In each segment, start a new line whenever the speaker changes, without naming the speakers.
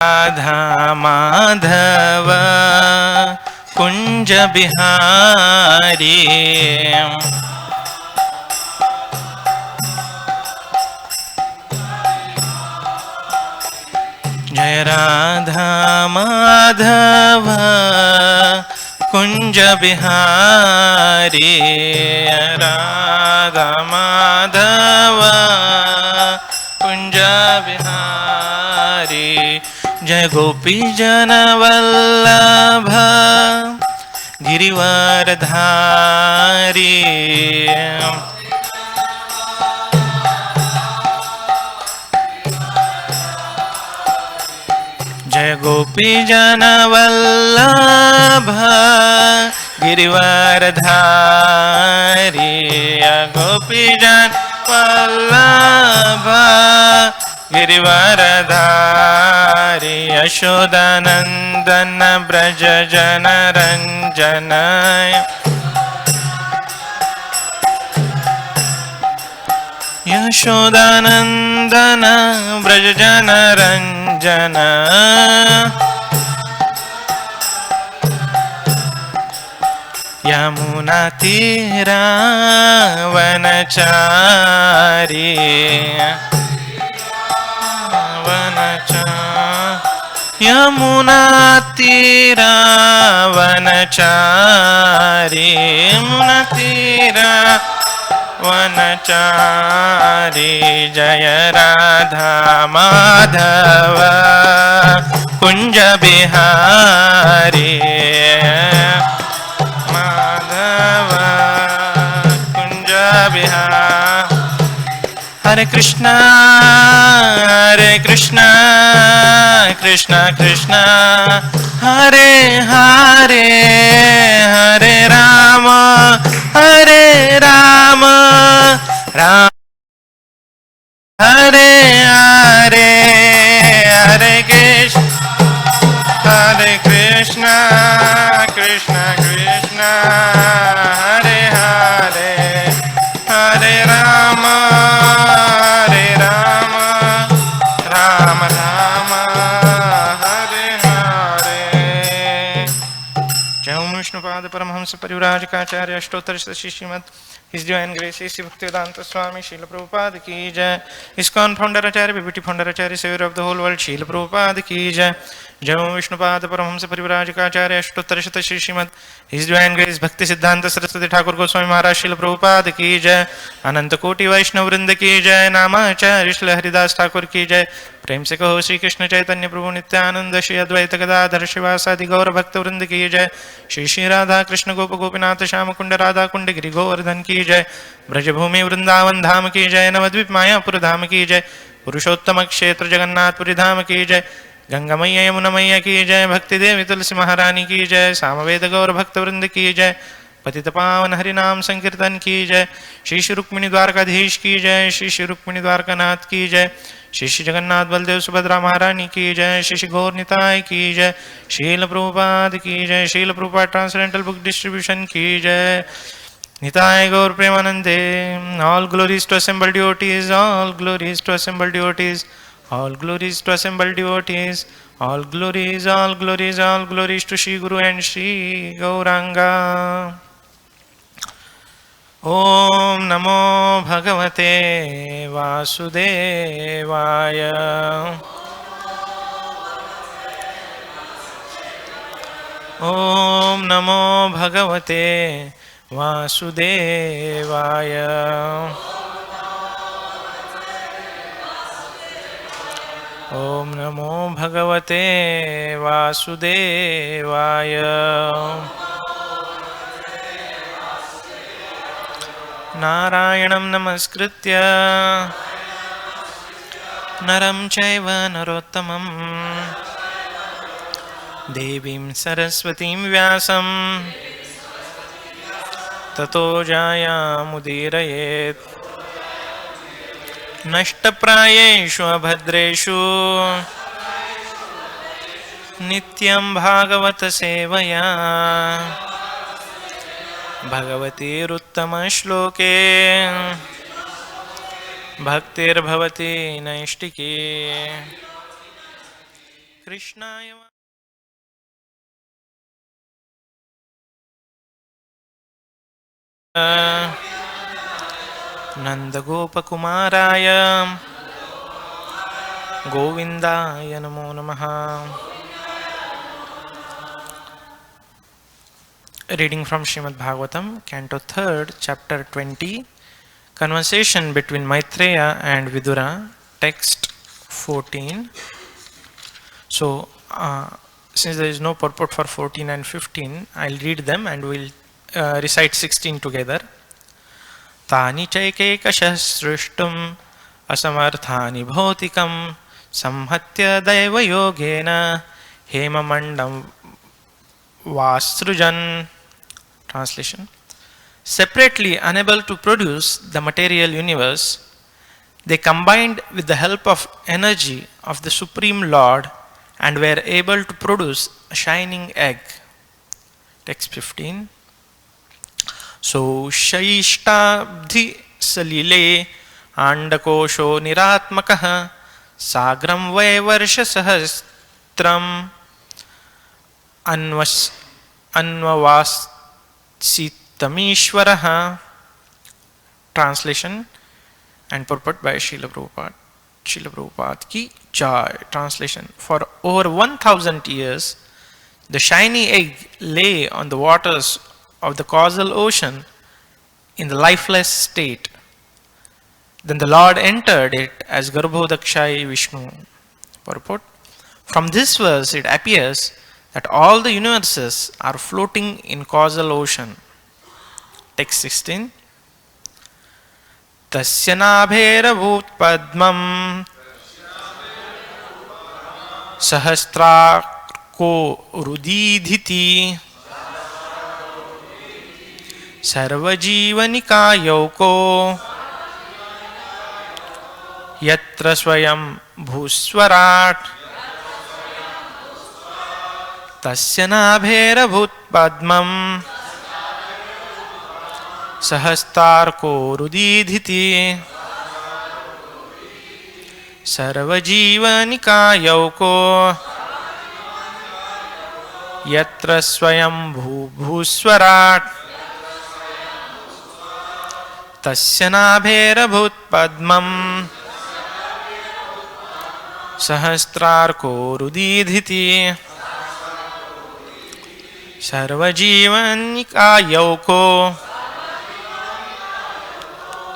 राधा माधव कुंज बिहारी जय राधा माधव कुंज बिहारी राधा माधव कुंज बिहारी जय गोपी जन वल्लभ गिरिवरधारी जय गोपी जन वल्लभ गिरिवरधारी गोपी जन वल्लभ गिरिवरधारी यशोदानंदन ब्रज जन रंजन यशोदानंदन ब्रज जन रंजन यमुना तीरा वनचारी यमुना तीरा वनचारी यमुना तीरा वनचारी जय राधा माधव कुंज बिहारी माधव कुंज बिहारी हरे कृष्णा कृष्णा कृष्णा हरे हरे हरे राम राम हरे हरे हरे कृष्ण कृष्ण कृष्ण हरे हरे हरे राम राम राम हरे हरे। जय ओम Vishnupad Paramhans परिव्राजकाचार्य अष्टोत्तर Shri Shrimad His Divine Grace Sri Bhaktivedanta Swami Srila Prabhupada ki jai. ISKCON founder Acharya BBT founder Acharya savior of the whole world Srila Prabhupada ki jai. Jai Om Vishnupada Paramahamsa Parivrajakacarya Ashtottar Shata Shri Srimad His Divine Grace Bhakti Siddhanta Saraswati Thakur Goswami Maharaj Srila Prabhupada ki jai. Ananta Koti Vaishnav Vrinda ki jai. Namacharya Srila Haridas Thakur ki jai. प्रेम से कहो श्री कृष्ण चैतन्य प्रभु नित्यानंद श्री अद्वैत गदाधर शिवासादि गौर भक्त वृंद की जय। श्री श्री राधा कृष्ण गोप गोपीनाथ श्याम कुंड राधा कुंड गिरि गोवर्धन की जय। ब्रजभूमि वृंदावन धाम की जय। नवद्वीप मायापुर धाम की जय। पुरुषोत्तम क्षेत्र जगन्नाथपुरी धाम की जय। गंगा मैया यमुना मैया की जय। भक्ति देवी तुलसी महारानी की जय। सामवेद गौर भक्त वृंद की जय। पतित पावन हरिनाम संकीर्तन की जय। श्री श्री रुक्मिणी द्वारकाधीश की जय। श्री श्री रुक्मिणी द्वारकानाथ की जय। श्री श्री जगन्नाथ बलदेव सुभद्रा महारानी की जय। श्री श्री गौर निताय की जय। शील प्रभुपाद की जय। शील प्रभुपाद ट्रांसडेंटल बुक डिस्ट्रीब्यूशन की जय। निताय गौर प्रेमानंदे। All glories to assembled devotees, all glories to assembled devotees, all glories to assembled devotees, all glories all glories all glories to Shri Guru and Shri Gauranga. ओम नमो भगवते वासुदेवाय। ओम नमो भगवते वासुदेवाय। ओम नमो भगवते वासुदेवाय। नारायणं नमस्कृत्य नरं चैव नरोत्तमं देवीं सरस्वतीं व्यासं ततो जायामुदीरयेत्। नष्टप्रायेषु अभद्रेषु नित्यं भागवत सेवया भगवतीरुत्तमश्लोके भक्तिर्भवति नैष्टिकी। कृष्णाय नन्दगोपकुमाराय गोविन्दाय नमो नमः. Reading from Srimad Bhagavatam, Canto 3rd, Chapter 20, Conversation between Maitreya and Vidura, Text 14. So, since there is no purport for 14 and 15, I'll read them and we'll recite 16 together. तानि चैकैकशः सृष्टुम् असमर्थानि भौतिकं संहत्य दैवयोगेन हेममण्डं वासृजन्. Translation. Separately unable to produce the material universe, they combined with the help of energy of the Supreme Lord and were able to produce a shining egg. Text 15. So Shaishtabdhi Salile Andakosho Niratmakah Sagram Vaivarsha Sahastram Anvavasitamishwaraha. Translation and purport by Srila Prabhupada. Srila Prabhupada ki Jai. Translation. For over 1000 years, the shiny egg lay on the waters of the causal ocean in the lifeless state. Then the Lord entered it as Garbhodakshai Vishnu. Purport. From this verse it appears that all the universes are floating in causal ocean. Text 16. Tasya nabhera bhut padmam sahastra ko rudidhiti sarvajivanikayauko yatra swayam bhuswarat. Tasya nabhera bhut padmam सहस्तार्को रुदीधिति सर्वजीवनिकायौको यत्र स्वयं भूभूस्वराट्. तस्य नाभेरभूत्पद्मं सहस्रार्को रुदीधिति सर्वजीवनिकायौको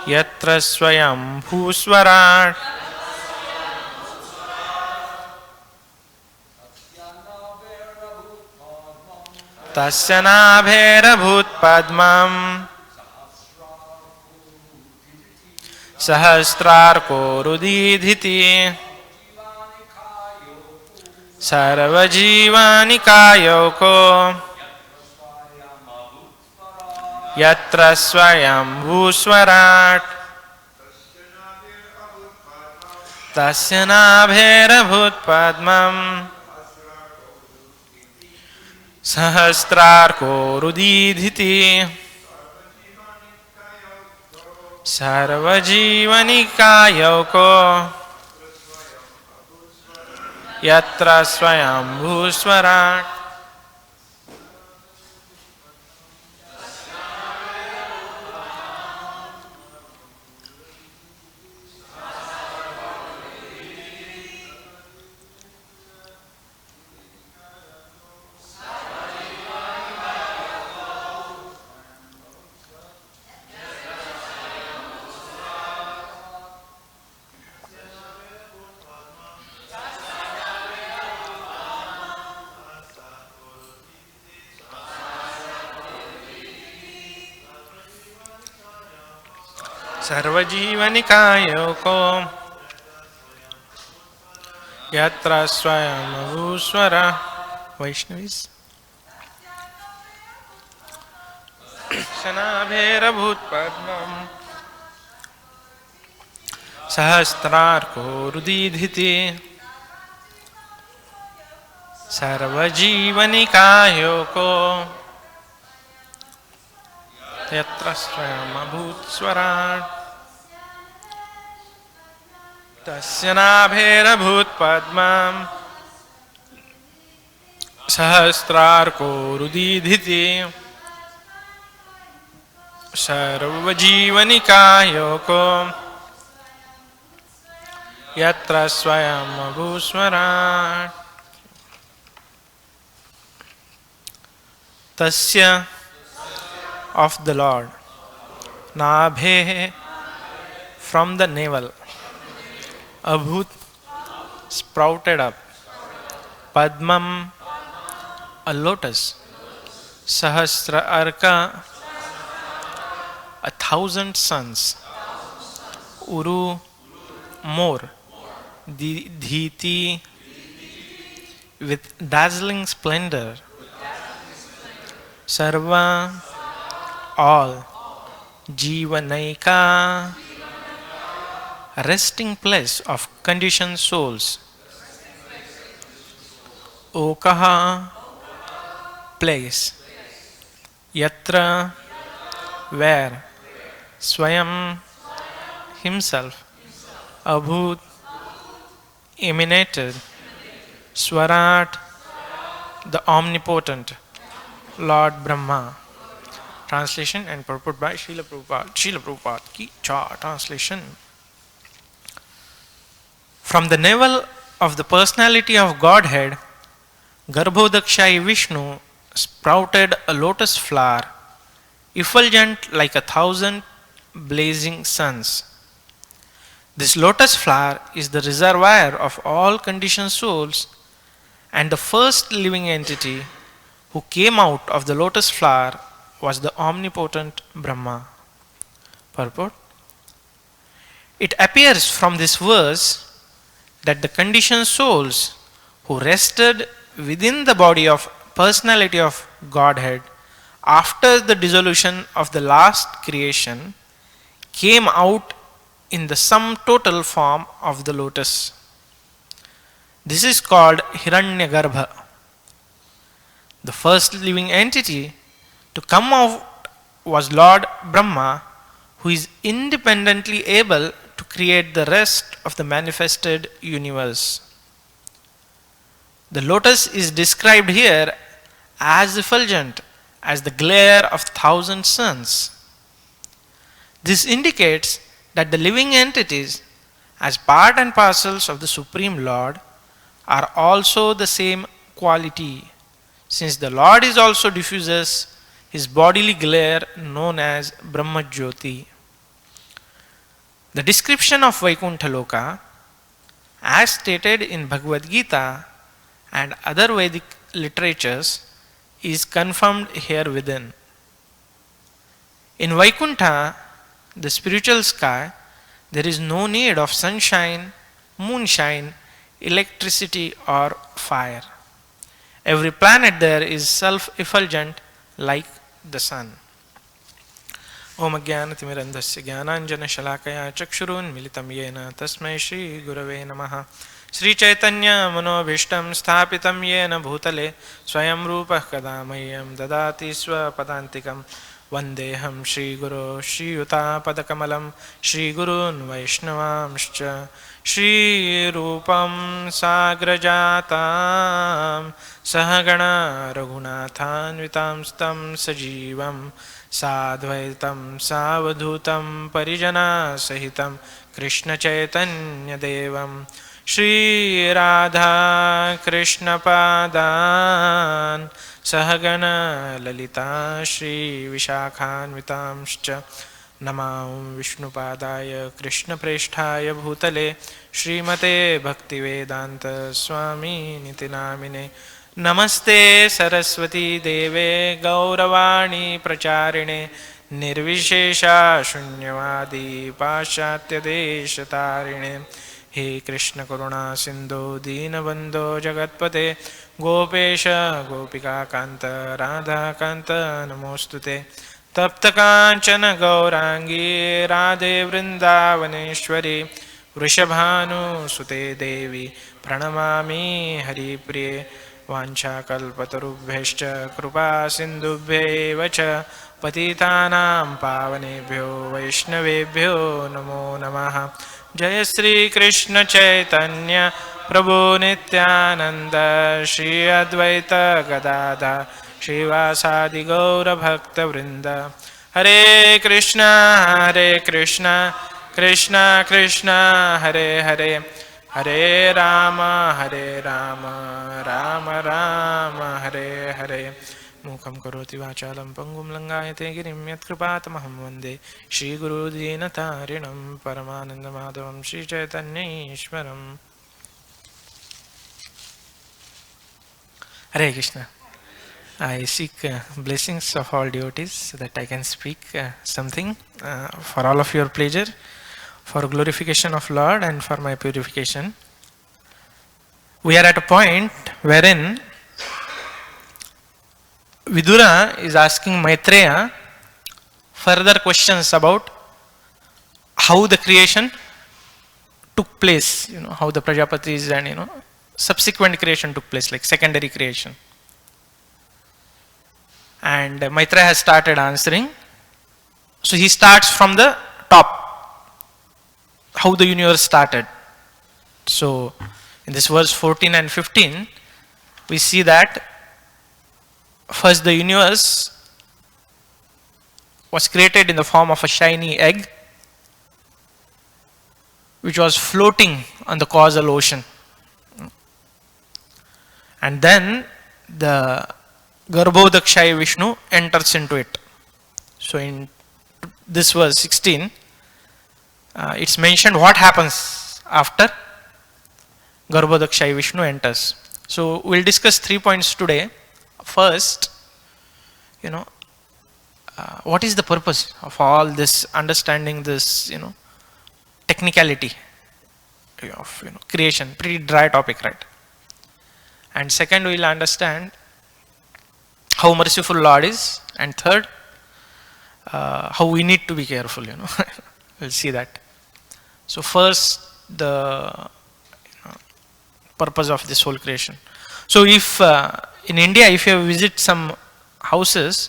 यत्र स्वयं भूस्वराट्. तस्य नाभेरभूत्पद्मं सहस्रार्को रुदीधिति सर्वजीवानिकायौको यत्र स्वयं भूस्वराट्. तस्य नाभेरभूत्पद्मं सहस्रार्को रुदीधिति सर्वजीवनिकायौको यत्र स्वयं भूस्वराट्. सर्वजीवनिकायौको यत्र स्वयं भूस्वराट्. वैष्णवीस्. शनाभेरभूत्पद्मं सहस्रार्को रुदीधिति सर्वजीवनिकायौको यत्र स्वयं भूस्वराट्. तस्य नाभेरभूत्पद्मं सहस्रार्को रुदीधिति सर्वजीवनिकायोको यत्र स्वयं भूस्वराट् तस्य of the Lord Nabhe from the navel Abhut sprouted up Padmam a lotus Sahasra Arka 1,000 suns Uru more Dhiti with dazzling splendor Sarva all Jivanaika resting place of conditioned souls Okaha place Yatra where Swayam himself Abhut emanated Swarat the omnipotent Lord Brahma. Translation and purport by Srila Prabhupada. Srila Prabhupada ki cha. Translation. From the navel of the personality of Godhead, Garbhodakshai Vishnu sprouted a lotus flower, effulgent like 1,000 blazing suns. This lotus flower is the reservoir of all conditioned souls and the first living entity who came out of the lotus flower was the omnipotent Brahma. Purport. It appears from this verse that the conditioned souls who rested within the body of personality of Godhead after the dissolution of the last creation came out in the sum total form of the lotus. This is called Hiranyagarbha. The first living entity to come out was Lord Brahma, who is independently able to create the rest of the manifested universe. The lotus is described here as effulgent as the glare of 1,000 suns. This indicates that the living entities, as part and parcels of the Supreme Lord, are also the same quality, since the Lord is also diffuses his bodily glare known as Brahma Jyoti. The description of Vaikuntha Loka, as stated in Bhagavad Gita and other Vedic literatures, is confirmed here within. In Vaikuntha, the spiritual sky, there is no need of sunshine, moonshine, electricity or fire. Every planet there is self-effulgent like the sun. Om Ajnanatimirandhasya Jnananjana Shalakaya Chakshurunmilitam Yena Tasmai Shri Gurave Namaha. Sri Chaitanya Manobhishtam Sthapitam Yena Bhutale Swayam Rupah Kadamayam Dadati Swapadantikam Vandeham Shri Guru Shri Yuta Padakamalam Shri Gurun Vaishnavamscha Shri Rupam Sagrajatam Sahagana Raghunathanvitam Stam Sajivam Sadvaitam Savadhutam Parijana Sahitam Krishna Chaitanya Devam Shri Radha Krishna Padan Sahagana Lalita Shri Vishakhanvitamscha Namam Vishnupadaya Krishna Presthaya Bhutale Srimate Bhaktivedanta Swami Nitinamine Namaste Saraswati Deve Gauravani Pracharine Nirvishesha Shunyavadi Pashatya Deshatarine He Krishna Karuna Sindhu Deenabandho Jagatpate Gopesha Gopika Kanta Radha Kanta Namostute Tapta Kanchana Gaurangi Radhe Vrindavaneshwari Vrishabhanu Sute Devi Pranamami Hari Priye Vancha Kalpatarubheshcha Krupa Sindhubheva cha Patitanam Pavanebhyo Vaishnavebhyo Namo Namaha Jai Sri Krishna Chaitanya Prabhu Nityananda Shri Advaita Gadadha Shivasadi Gaura Bhakta Vrinda. Hare Krishna, Krishna Krishna, Hare Hare, Hare Rama, Rama Rama, Hare Hare. Mukam karoti vachalam pangum langayate girim yat kripatamaham vande Shri Guru Dinatarinam Paramananda Madhavam Shri Chaitanya Ishwaram. Hare Krishna. I seek blessings of all devotees so that I can speak something for all of your pleasure, for glorification of Lord and for my purification. We are at a point wherein Vidura is asking Maitreya further questions about how the creation took place, how the Prajapatis and subsequent creation took place, like secondary creation. And Maitreya has started answering. So he starts from the top, how the universe started. So in this verse 14 and 15, we see that first the universe was created in the form of a shiny egg, which was floating on the causal ocean. And then the Garbhodakshaya Vishnu enters into it. So in this verse 16, it's mentioned what happens after Garbhodakshaya Vishnu enters. So we'll discuss 3 points today. First, what is the purpose of all this, understanding this, technicality of creation? Pretty dry topic, right? And second, we'll understand how merciful Lord is, and third, how we need to be careful. We'll see that. So first, the purpose of this whole creation. So if in India, if you visit some houses,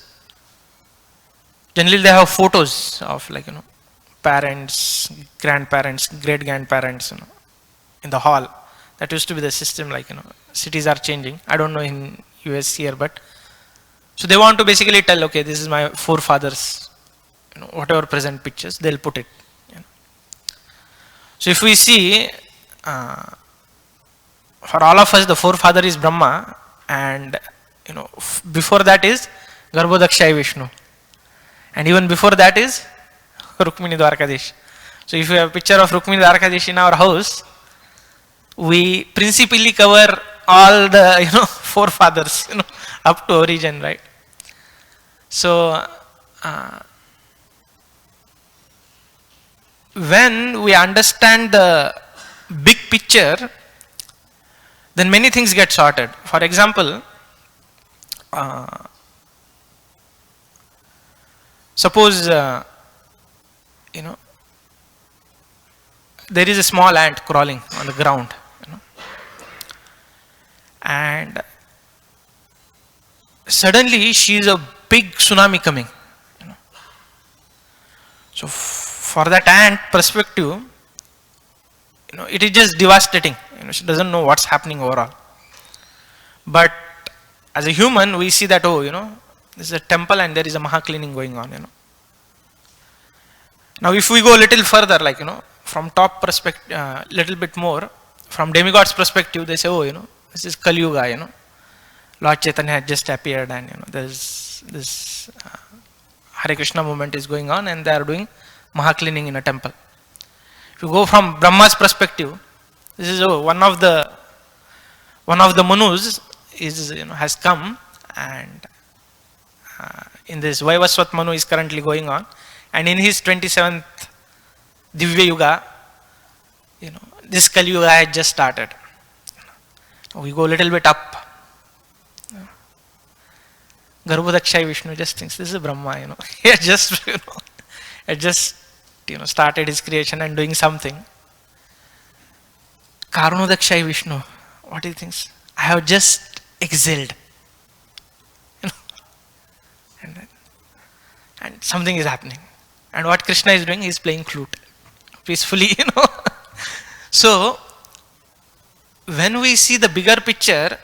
generally they have photos of parents, grandparents, great grandparents, in the hall. That used to be the system. Cities are changing. I don't know in US here, but so they want to basically tell, okay, this is my forefathers. Whatever present pictures, they'll put it. So if we see, for all of us, the forefather is Brahma, and before that is Garbhodakshaya Vishnu, and even before that is Rukmini Dwarkadesh. So if you have a picture of Rukmini Dwarkadesh in our house, we principally cover all the forefathers up to origin, right? So when we understand the big picture, then many things get sorted. For example, suppose there is a small ant crawling on the ground, and suddenly she is a big tsunami coming. So for that ant perspective, it is just devastating. She doesn't know what's happening overall. But as a human, we see that, this is a temple and there is a maha cleaning going on. Now if we go a little further, from top perspective, little bit more, from demigod's perspective, they say, this is Kali Yuga, Lord Chaitanya had just appeared, and there's this Hare Krishna movement is going on, and they are doing maha cleaning in a temple. If you go from Brahma's perspective, this is one of the Manus has come, and in this Vaivasvat Manu is currently going on, and in his 27th Divya Yuga, this Kali Yuga had just started. We go a little bit up. Garbhodakshaya Vishnu just thinks this is Brahma, he had just started his creation and doing something. Karunodakshaya Vishnu, what he thinks? I have just exhaled. And something is happening. And what Krishna is doing, he is playing flute peacefully, So when we see the bigger picture,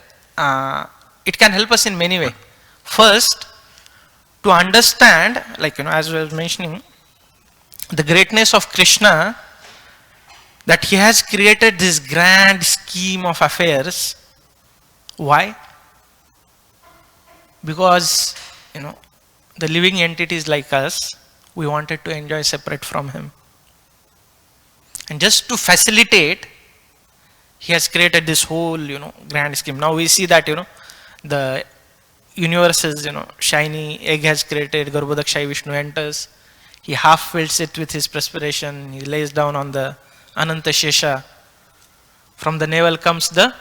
it can help us in many ways. First, to understand, like, as I was mentioning, the greatness of Krishna, that he has created this grand scheme of affairs. Why? Because, the living entities like us, we wanted to enjoy separate from him. And just to facilitate, he has created this whole, grand scheme. Now we see that, the universe is, shiny, egg has created, Garbhodakshai Vishnu enters. He half fills it with his perspiration. He lays down on the Ananta Shesha. From the navel comes the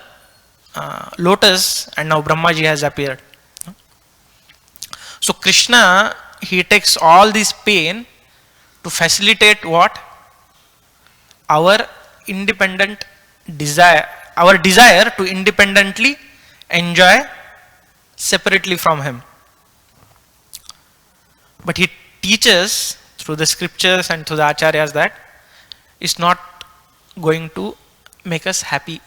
lotus, and now Brahmaji has appeared. So Krishna, he takes all this pain to facilitate what? Our independent desire, our desire to independently enjoy separately from him. But he teaches through the scriptures and through the acharyas that it's not going to make us happy,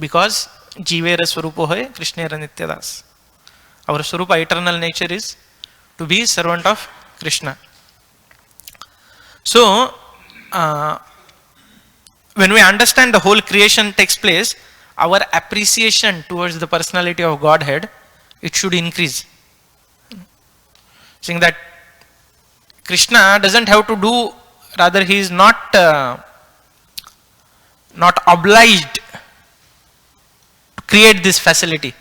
because jivera swarupo hoy krishnera nityadas. Our swarupa, eternal nature, is to be servant of Krishna. So when we understand the whole creation takes place, our appreciation towards the personality of Godhead, it should increase. Saying that Krishna doesn't have to do, rather he is not obliged to create this facility,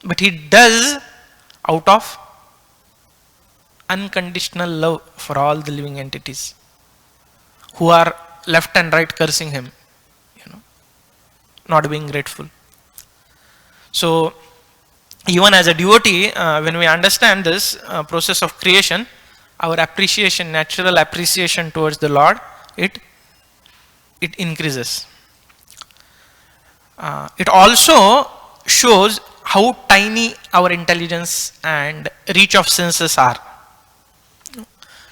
but he does out of unconditional love for all the living entities who are left and right cursing him, not being grateful. So even as a devotee, when we understand this process of creation, our appreciation, natural appreciation towards the Lord, it increases. It also shows how tiny our intelligence and reach of senses are.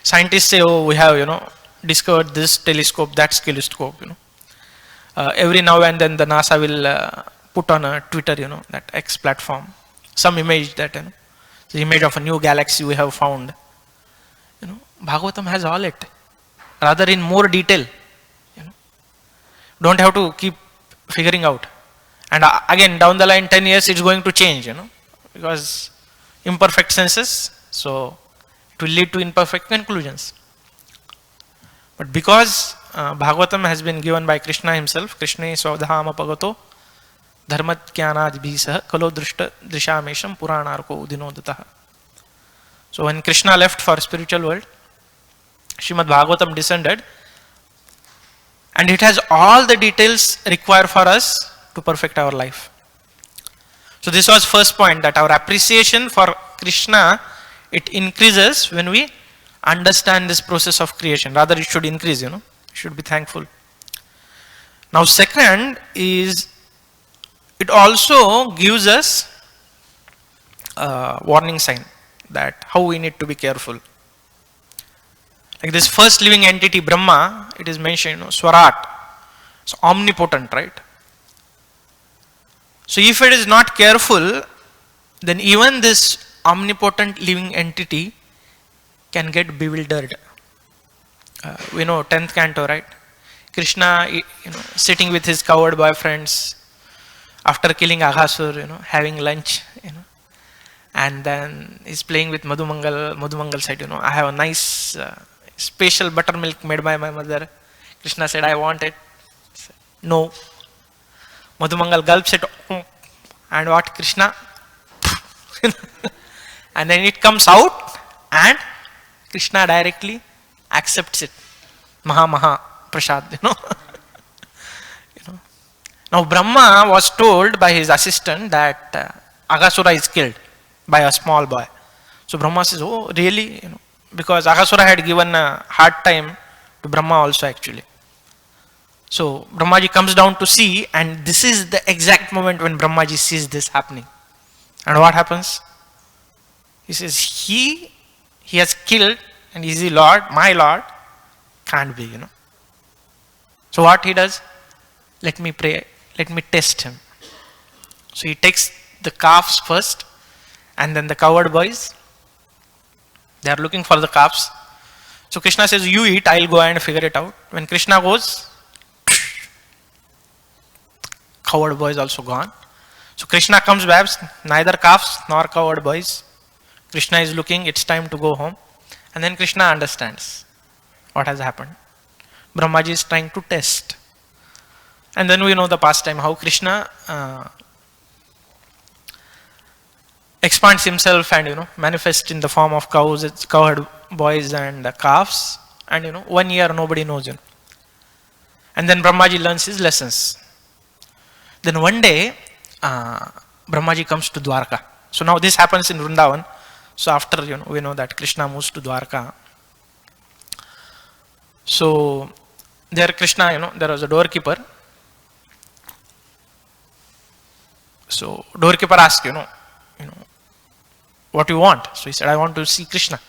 Scientists say, oh, we have, discovered this telescope, that telescope, every now and then the NASA will put on a Twitter, that X platform, some image that, the image of a new galaxy we have found. Bhagavatam has all it, rather in more detail. Don't have to keep figuring out. And again, down the line, 10 years, it's going to change, because imperfect senses, so it will lead to imperfect conclusions. But because Bhagavatam has been given by Krishna himself, Krishna Swadhama Pagato Dharmat Kyanad Bhisah Kalo Drishta Drishamesham Puranarko Udinodataha. So when Krishna left for spiritual world, Srimad Bhagavatam descended, and it has all the details required for us to perfect our life. So this was first point, that our appreciation for Krishna, it increases when we understand this process of creation. Rather, it should increase, should be thankful. Now second is, it also gives us a warning sign that how we need to be careful. Like this first living entity, Brahma, it is mentioned, Swarat, it's omnipotent, right? So if it is not careful, then even this omnipotent living entity can get bewildered. We know 10th canto, right? Krishna, sitting with his coward boyfriends after killing Aghasur, having lunch, and then he's playing with Madhumangal. Madhumangal said, I have a nice special buttermilk made by my mother. Krishna said, I want it. Said, no. Madhumangal gulps it, and what? Krishna? And then it comes out, and Krishna directly accepts it. Maha Prasad, Now Brahma was told by his assistant that Aghasura is killed by a small boy. So Brahma says, oh really? Because Aghasura had given a hard time to Brahma also actually. So Brahmaji comes down to see, and this is the exact moment when Brahmaji sees this happening. And what happens? He says, he has killed, and is the Lord, my Lord? Can't be, So what he does? Let me pray let me test him. So he takes the calves first, and then the cowherd boys, they are looking for the calves. So Krishna says, you eat, I'll go and figure it out. When Krishna goes, cowherd boys also gone. So Krishna comes back, neither calves nor cowherd boys. Krishna is looking, it's time to go home. And then Krishna understands what has happened. Brahmaji is trying to test. And then we know the pastime, how Krishna expands himself and manifests in the form of cows, cowherd boys and calves. And 1 year nobody knows him. And then Brahmaji learns his lessons. Then one day, Brahmaji comes to Dwarka. So now this happens in Vrindavan. So after, we know that Krishna moves to Dwarka. So there Krishna, there was a doorkeeper. So doorkeeper asked, what you want? So he said, I want to see Krishna.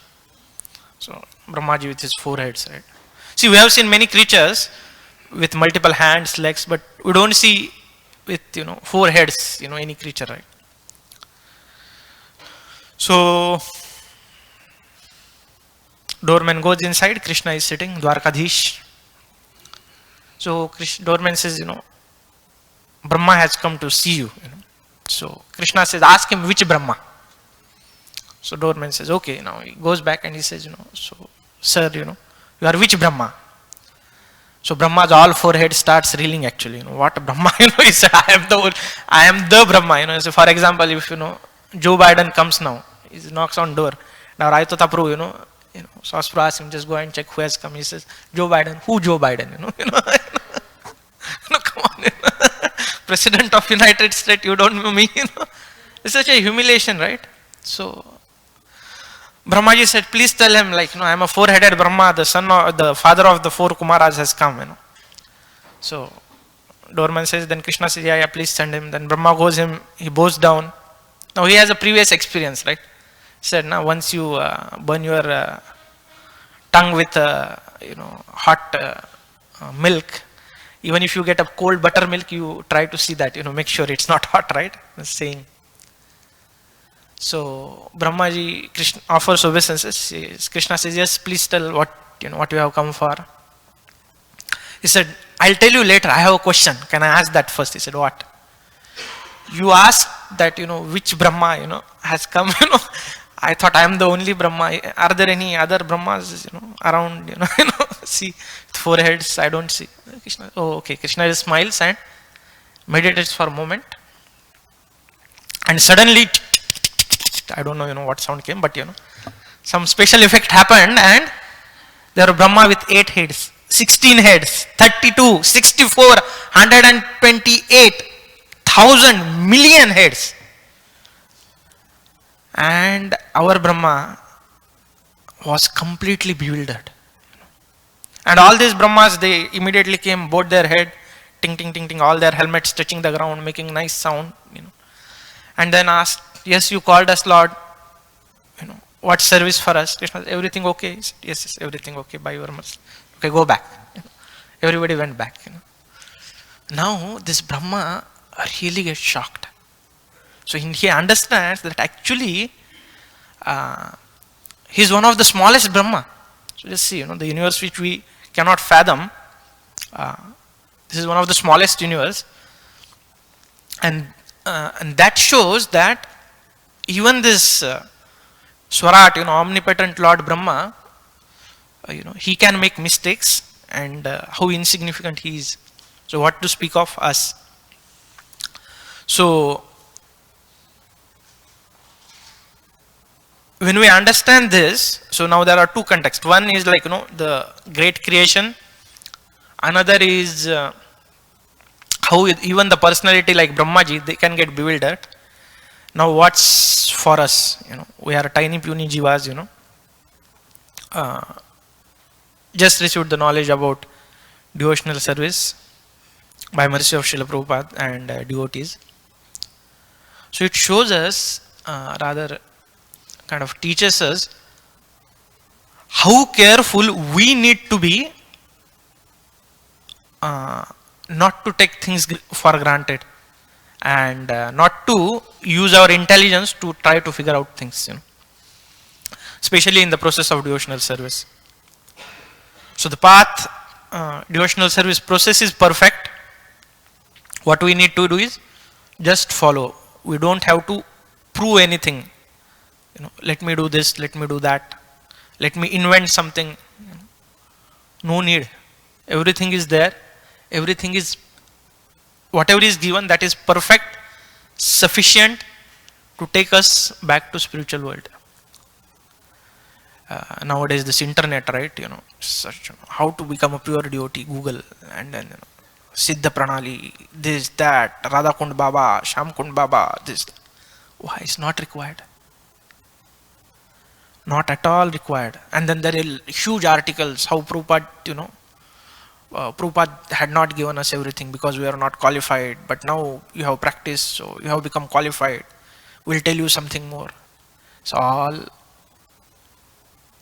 So Brahmaji with his 4 heads, right? See, we have seen many creatures with multiple hands, legs, but we don't see with 4 heads, any creature, right? So doorman goes inside, Krishna is sitting, Dwarkadhish. So doorman says, Brahma has come to see you. So Krishna says, ask him which Brahma. So doorman says, okay. Now he goes back and he says, so sir, you are which Brahma? So Brahma's all 4 heads starts reeling actually. What Brahma? He said, I am the Brahma. So for example, if Joe Biden comes now, he knocks on door. Now I thought Prabhu, so Prabhu asks him, just go and check who has come. He says, Joe Biden. Who Joe Biden? Come on. President of United States, you don't know me. It's such a humiliation, right? So Brahmaji said, please tell him, I am a 4-headed Brahma, the father of the 4 Kumaras has come. So doorman says, then Krishna says, yeah, please send him. Then Brahma goes him, he bows down. Now he has a previous experience, right? He said, now once you burn your tongue with hot milk, even if you get a cold buttermilk, you try to see that, make sure it's not hot, right? The saying. So Brahmaji Krishna offers obeisances. Krishna says, yes, please tell what you have come for. He said, I'll tell you later, I have a question. Can I ask that first? He said, what? You asked that, which Brahma, has come, I thought I am the only Brahma. Are there any other Brahmas, around, see, 4 heads, I don't see. Krishna, oh, okay. Krishna just smiles and meditates for a moment. And suddenly, I don't know, what sound came, but, some special effect happened and there were Brahma with 8 heads, 16 heads, 32, 64, 128,000 million heads. And our Brahma was completely bewildered. And all these Brahmas, they immediately came, bowed their head, ting, ting, ting, ting, all their helmets touching the ground, making nice sound, and then asked, yes, you called us Lord, what service for us? Krishna said, everything okay? He said, yes, everything okay by your mercy. Okay, go back. Everybody went back. Now this Brahma really gets shocked. So he understands that actually he's one of the smallest Brahma. So just see, the universe which we cannot fathom, this is one of the smallest universe. And that shows that even this Swarat, omnipotent Lord Brahma, he can make mistakes, and how insignificant he is. So what to speak of us? So when we understand this, so now there are 2 contexts. One is the great creation. Another is how even the personality like Brahmaji, they can get bewildered. Now what's for us? We are tiny puny jivas, just received the knowledge about devotional service by mercy of Srila Prabhupada and devotees. So it shows us, rather kind of teaches us how careful we need to be not to take things for granted, and not to use our intelligence to try to figure out things, especially in the process of devotional service. So the path, devotional service process is perfect. What we need to do is just follow. We don't have to prove anything. Let me do this, let me do that, let me invent something. No need. Everything is there. Everything is, whatever is given, that is perfect, sufficient to take us back to spiritual world. Nowadays this internet, right, search how to become a pure devotee, Google, and then Siddha Pranali, this, that, Radha Kund Baba, Sham Kund Baba, this. Why? It's not required. Not at all required. And then there are huge articles how Prabhupada, Prabhupada had not given us everything because we are not qualified, but now you have practiced, so you have become qualified. We'll tell you something more. It's all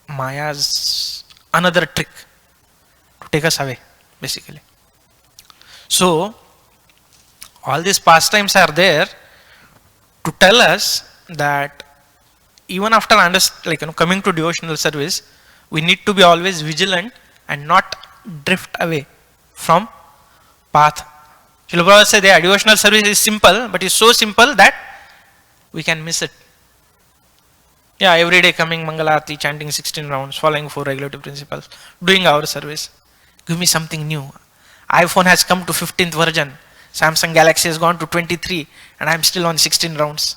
Maya's another trick to take us away, basically. So all these pastimes are there to tell us that even after coming to devotional service, we need to be always vigilant and not drift away from path. Srila Prabhupada said, yeah, devotional service is simple, but it's so simple that we can miss it. Yeah, every day coming Mangalarti, chanting 16 rounds, following 4 regulative principles, doing our service. Give me something new. iPhone has come to 15th version. Samsung Galaxy has gone to 23 and I'm still on 16 rounds.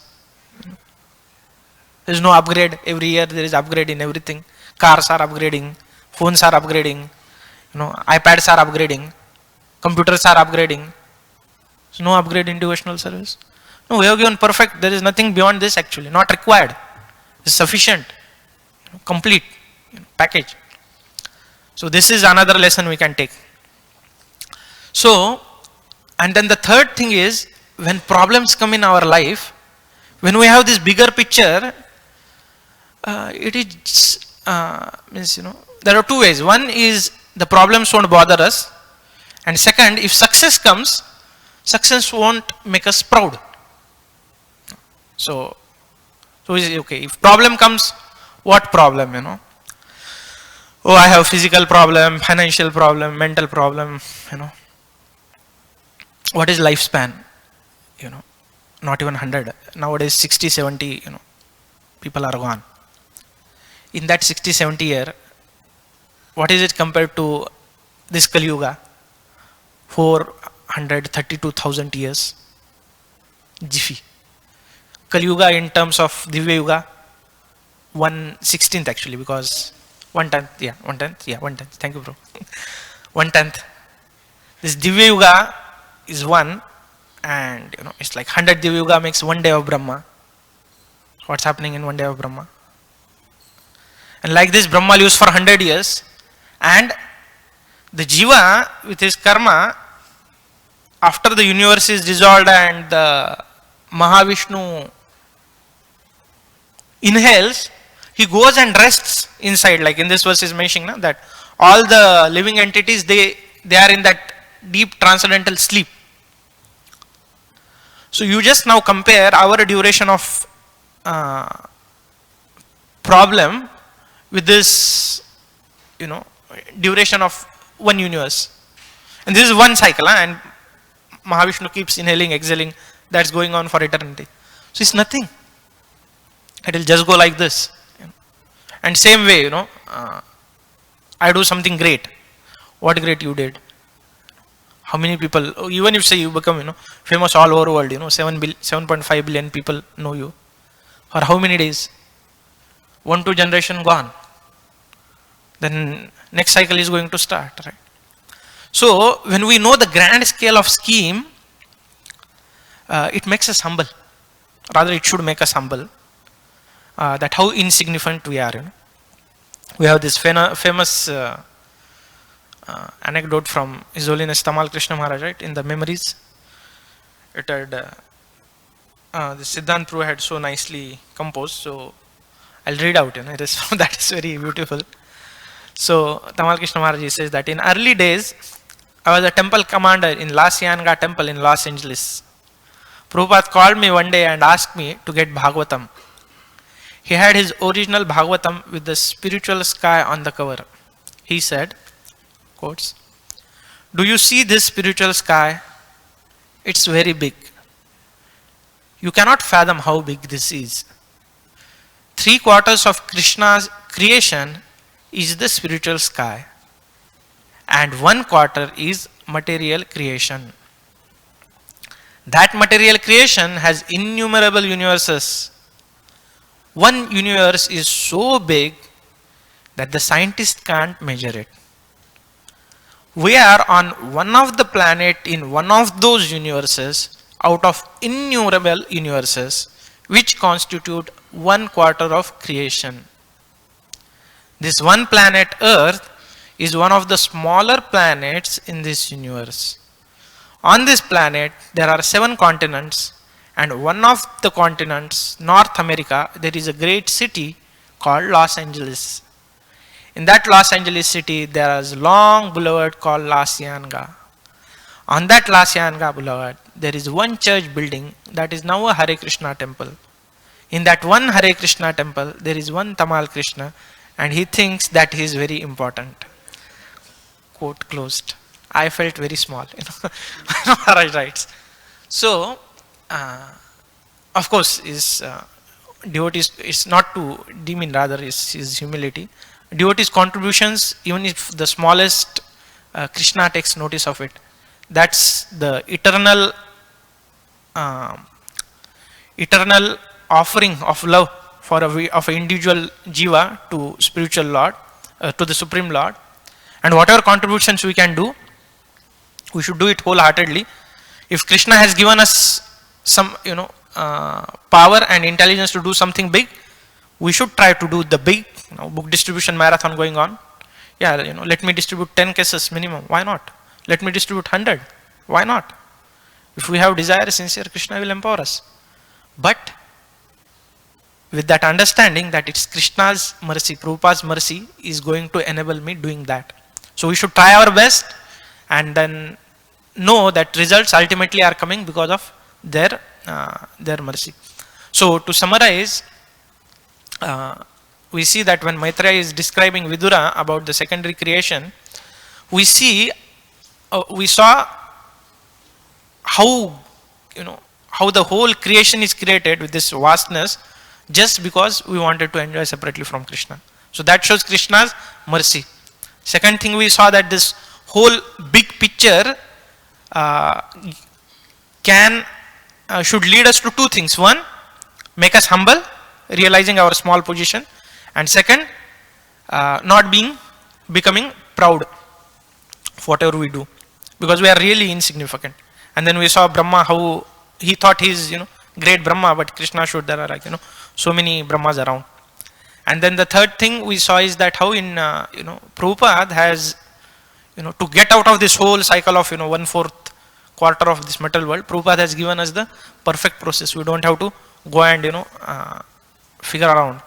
There is no upgrade. Every year there is upgrade in everything. Cars are upgrading, phones are upgrading, iPads are upgrading, computers are upgrading. There's no upgrade in devotional service. No, we have given perfect. There is nothing beyond this actually, not required. It's sufficient, complete package. So this is another lesson we can take. So, and then the third thing is, when problems come in our life, when we have this bigger picture, it is means there are two ways. One is the problems won't bother us, and second, if success comes, success won't make us proud. So is it okay? If problem comes, what problem? Oh, I have physical problem, financial problem, mental problem. What is lifespan? Not even 100. Nowadays 60, 70. People are gone. In that 60, 70 year, what is it compared to this Kali Yuga? 432,000 years. Jiffy. Kali Yuga in terms of Divya Yuga, 1/16th actually, because 1/10, yeah, 1/10, yeah, 1/10. Thank you, bro. 1/10. This Divya Yuga is one, and it's like 100 Divya Yuga makes 1 day of Brahma. What's happening in 1 day of Brahma? And like this, Brahma lives for 100 years, and the Jiva with his karma, after the universe is dissolved and the Mahavishnu inhales, he goes and rests inside. Like in this verse is mentioning that all the living entities, they are in that deep transcendental sleep. So you just now compare our duration of problem with this, duration of one universe. And this is one cycle, and Mahavishnu keeps inhaling, exhaling. That's going on for eternity. So it's nothing. It will just go like this. And same way, I do something great. What great you did? How many people, even if say you become, famous all over the world, 7.5 billion people know you. For how many days? 1-2 generation gone. Then next cycle is going to start, right? So when we know the grand scale of scheme, it makes us humble. Rather, it should make us humble. That how insignificant we are. We have this famous anecdote from His Holiness Tamal Krishna Maharaj, right? In the memories, it had the Siddhant Prabhu had so nicely composed. So I'll read out. It is that is very beautiful. So Tamal Krishna Maharaj says that in early days, I was a temple commander in La Cienega temple in Los Angeles. Prabhupada called me one day and asked me to get Bhagavatam. He had his original Bhagavatam with the spiritual sky on the cover. He said, quotes, "Do you see this spiritual sky? It's very big. You cannot fathom how big this is. 3/4 of Krishna's creation is the spiritual sky, and 1/4 is material creation. That material creation has innumerable universes. One universe is so big that the scientist can't measure it. We are on one of the planet in one of those universes out of innumerable universes which constitute 1/4 of creation. This one planet Earth is one of the smaller planets in this universe. On this planet there are 7 continents, and one of the continents, North America, there is a great city called Los Angeles. In that Los Angeles city there is a long boulevard called La Cienega. On that La Cienega boulevard there is one church building that is now a Hare Krishna temple. In that one Hare Krishna temple there is one Tamal Krishna, and he thinks that he is very important." Quote closed. I felt very small, right. So, of course, is devotees, it's not to demean, rather is his humility. Devotees' contributions, even if the smallest, Krishna takes notice of it. That's the eternal offering of love for of an individual jiva to spiritual Lord, to the Supreme Lord. And whatever contributions we can do, we should do it wholeheartedly. If Krishna has given us some, power and intelligence to do something big, we should try to do the big, book distribution marathon going on. Yeah, let me distribute 10 cases minimum. Why not? Let me distribute 100. Why not? If we have desire, sincere, Krishna will empower us. But with that understanding that it's Krishna's mercy, Prabhupada's mercy is going to enable me doing that. So we should try our best and then know that results ultimately are coming because of their mercy. So to summarize, we see that when Maitreya is describing Vidura about the secondary creation, we saw how the whole creation is created with this vastness just because we wanted to enjoy separately from Krishna. So that shows Krishna's mercy. Second thing, we saw that this whole big picture should lead us to 2 things. One, make us humble, realizing our small position, and second, not becoming proud of whatever we do, because we are really insignificant. And then we saw Brahma, how he thought he is great Brahma, but Krishna showed there are so many Brahmas around. And then the third thing we saw is that how in Prabhupada has to get out of this whole cycle of 1/4 quarter of this material world, Prabhupada has given us the perfect process. We don't have to go and figure around.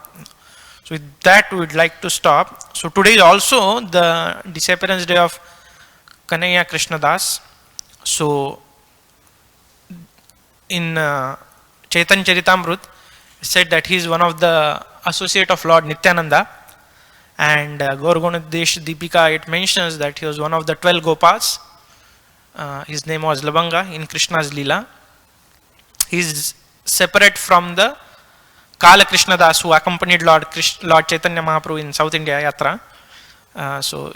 So with that we would like to stop. So today is also the disappearance day of Kanhaiya Krishna Das. So in Chaitanya Charitamrut said that he is one of the associate of Lord Nityananda, and Gauragunadesh Deepika, it mentions that he was one of the 12 Gopas. His name was Labanga in Krishna's Leela. He is separate from the Kala Krishna Das who accompanied Lord Chaitanya Mahaprabhu in South India Yatra. So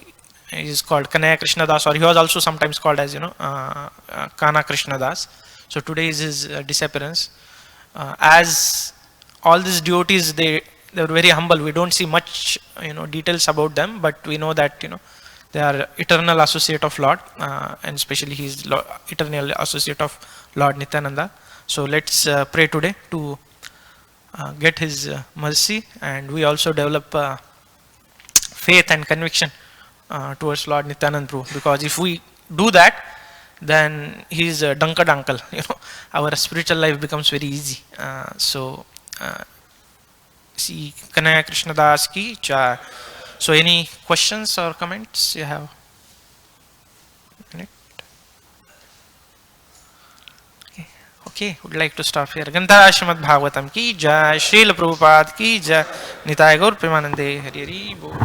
he is called Kanhaiya Krishna Das, or he was also sometimes called as Kana Krishna Das. So today is his disappearance. As all these devotees, they were very humble. We don't see much details about them, but we know that they are eternal associate of Lord, and especially he is eternal associate of Lord Nityananda. So let's pray today to get his mercy, and we also develop faith and conviction towards Lord Nityananda Prabhu, because if we do that, then he is a Dankad uncle. Our spiritual life becomes very easy. See Kanhaiya Krishna Das ki jai. So any questions or comments you have? Okay, would like to stop here. Gandhara Srimad Bhagavatam ki jai, Srila Prabhupada ki jai, Nitai Gaur Premanande, Hari Hari Bol.